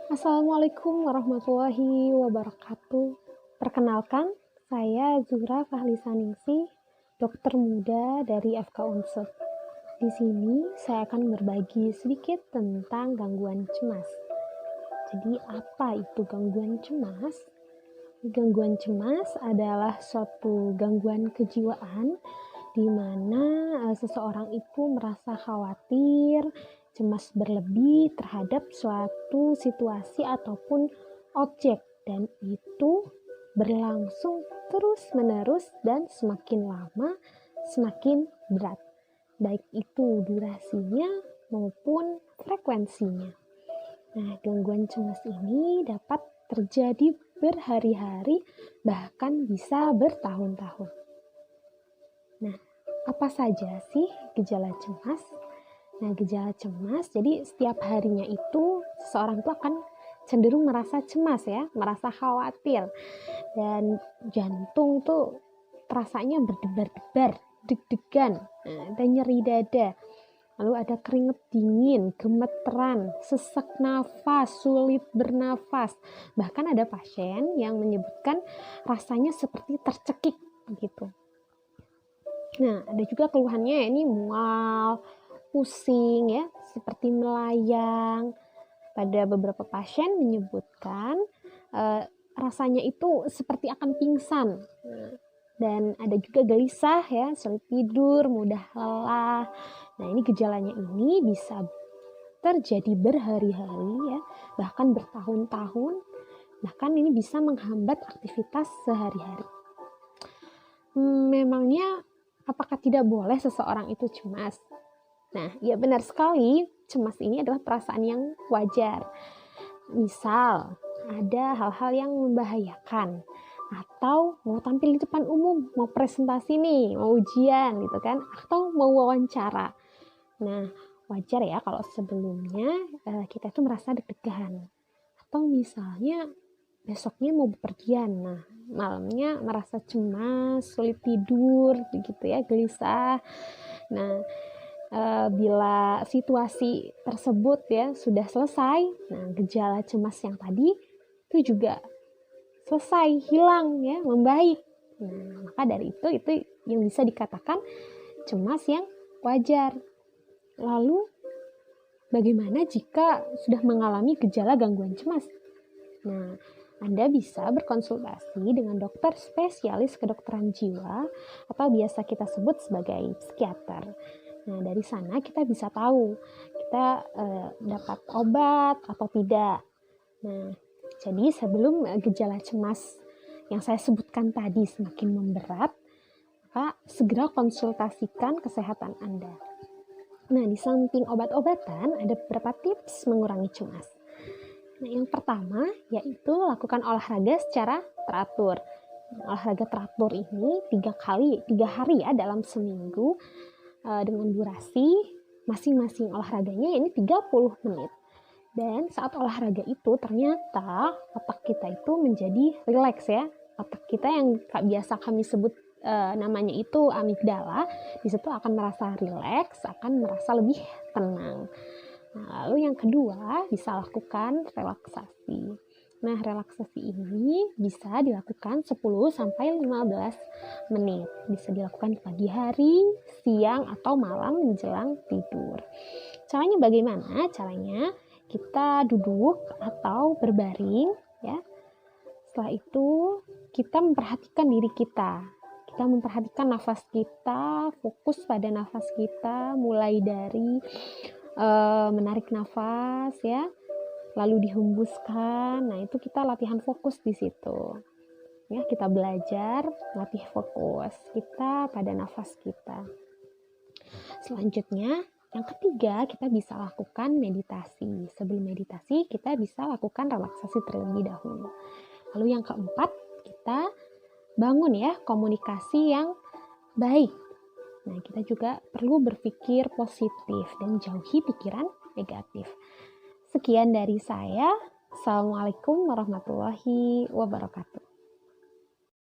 Assalamualaikum warahmatullahi wabarakatuh. Perkenalkan, saya Zuhra Fahlisaningsih, dokter muda dari FK Unsur. Di sini saya akan berbagi sedikit tentang gangguan cemas. Jadi apa itu gangguan cemas? Gangguan cemas adalah suatu gangguan kejiwaan di mana seseorang itu merasa khawatir, cemas berlebih terhadap suatu situasi ataupun objek, dan itu berlangsung terus-menerus dan semakin lama semakin berat, baik itu durasinya maupun frekuensinya. Nah, gangguan cemas ini dapat terjadi berhari-hari, bahkan bisa bertahun-tahun. Nah, apa saja sih gejala cemas? Nah, gejala cemas, jadi setiap harinya itu seseorang itu akan cenderung merasa cemas ya, merasa khawatir. Dan jantung tuh rasanya berdebar-debar, deg-degan, dan nyeri dada. Lalu ada keringat dingin, gemeteran, sesak nafas, sulit bernafas. Bahkan ada pasien yang menyebutkan rasanya seperti tercekik gitu. Nah, ada juga keluhannya ini mual, pusing ya, seperti melayang. Pada beberapa pasien menyebutkan rasanya itu seperti akan pingsan. Dan ada juga gelisah ya, sulit tidur, mudah lelah. Nah, ini gejalanya ini bisa terjadi berhari-hari ya, bahkan bertahun-tahun. Bahkan ini bisa menghambat aktivitas sehari-hari. Memangnya apakah tidak boleh seseorang itu cemas? Nah, ya benar sekali, cemas ini adalah perasaan yang wajar. Misal, ada hal-hal yang membahayakan, atau mau tampil di depan umum, mau presentasi nih, mau ujian gitu kan, atau mau wawancara. Nah, wajar ya kalau sebelumnya kita itu merasa deg-degan. Atau misalnya besoknya mau bepergian, nah malamnya merasa cemas, sulit tidur, begitu ya, gelisah. Nah, bila situasi tersebut ya sudah selesai, nah gejala cemas yang tadi itu juga selesai, hilang ya, membaik. Nah, maka dari itu yang bisa dikatakan cemas yang wajar. Lalu bagaimana jika sudah mengalami gejala gangguan cemas? Nah, Anda bisa berkonsultasi dengan dokter spesialis kedokteran jiwa atau biasa kita sebut sebagai psikiater. Nah, dari sana kita bisa tahu kita dapat obat atau tidak. Nah, jadi sebelum gejala cemas yang saya sebutkan tadi semakin memberat, maka segera konsultasikan kesehatan Anda. Nah, di samping obat-obatan, ada beberapa tips mengurangi cemas. Nah, yang pertama yaitu lakukan olahraga secara teratur. Olahraga teratur ini 3 hari ya dalam seminggu, dengan durasi masing-masing olahraganya ini 30 menit. Dan saat olahraga itu ternyata otak kita itu menjadi rileks ya. Otak kita yang biasa kami sebut namanya itu amigdala, di situ akan merasa rileks, akan merasa lebih tenang. Nah, lalu yang kedua, bisa lakukan relaksasi. Nah, relaksasi ini bisa dilakukan 10-15 menit. Bisa dilakukan di pagi hari, siang, atau malam menjelang tidur. Caranya bagaimana? Caranya kita duduk atau berbaring ya. Setelah itu kita memperhatikan diri kita. Kita memperhatikan nafas kita, fokus pada nafas kita, mulai dari menarik nafas ya, lalu dihembuskan. Nah, itu kita latihan fokus di situ. Ya, kita belajar latih fokus kita pada nafas kita. Selanjutnya, yang ketiga, kita bisa lakukan meditasi. Sebelum meditasi, kita bisa lakukan relaksasi terlebih dahulu. Lalu yang keempat, kita bangun ya komunikasi yang baik. Nah, kita juga perlu berpikir positif dan jauhi pikiran negatif. Sekian dari saya. Assalamualaikum warahmatullahi wabarakatuh.